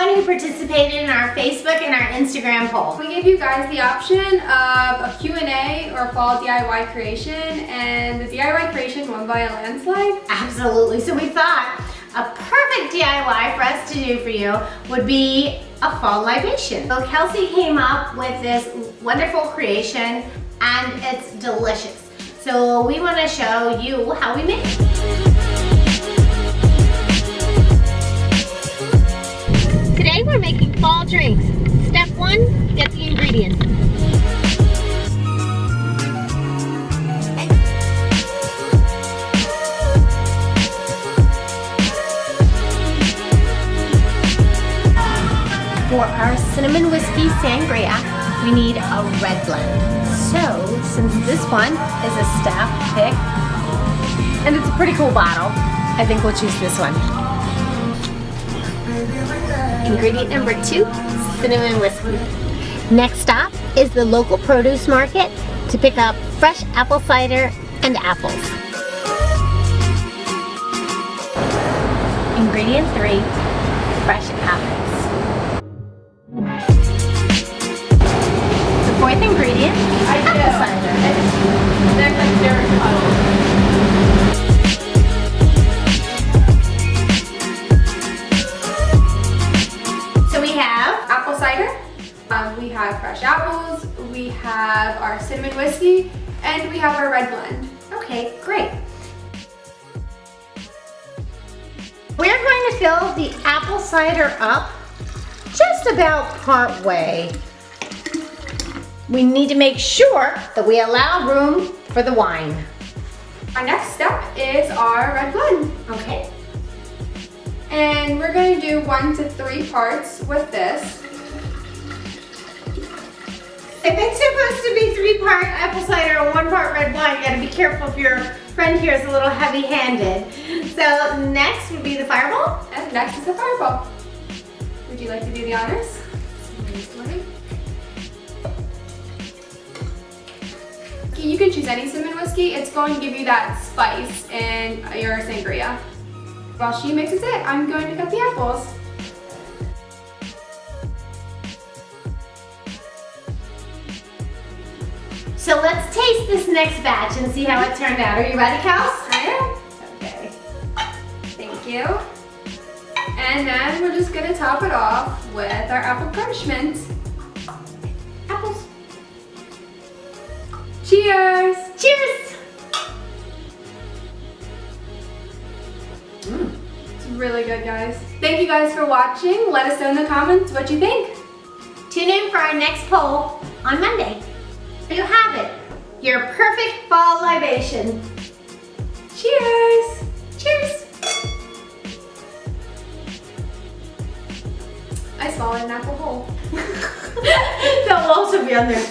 everyone who participated in our Facebook and our Instagram poll. We gave you guys the option of a Q&A or fall DIY creation, and the DIY creation won by a landslide. Absolutely. So we thought a perfect DIY for us to do for you would be a fall libation. So Kelsey came up with this wonderful creation and it's delicious. So we want to show you how we make it. Today we're making fall drinks. Step 1, get the ingredients. For our cinnamon whiskey sangria, we need a red blend. So, since this one is a staff pick, and it's a pretty cool bottle, I think we'll choose this one. Ingredient number 2, cinnamon whiskey. Next stop is the local produce market to pick up fresh apple cider and apples. Ingredient 3, fresh apples. The fourth ingredient, apple cider. They're like dirt puddles. So we have Apple cider, we have fresh apples, we have our cinnamon whiskey, and we have our red blend. okay, great. We're going to fill the apple cider up just about part way. We need to make sure that we allow room for the wine. Our next step is our red blend. Okay. And we're going to do 1 to 3 parts with this. If it's supposed to be 3-part apple cider and 1-part red wine, you gotta be careful if your friend here is a little heavy-handed. So next would be the fireball. And next is the fireball. Would you like to do the honors? You can choose any cinnamon whiskey. It's going to give you that spice in your sangria. While she mixes it, I'm going to cut the apples. So let's taste this next batch and see how it turned out. Are you ready, Kels? I am. Okay. Thank you. And then we're just gonna top it off with our apple garnishment. Apples. Cheers! Cheers! It's really good, guys. Thank you guys for watching. Let us know in the comments what you think. Tune in for our next poll on Monday. There you have it. Your perfect fall libation. Cheers! Cheers! I swallowed an apple whole. That will also be on there.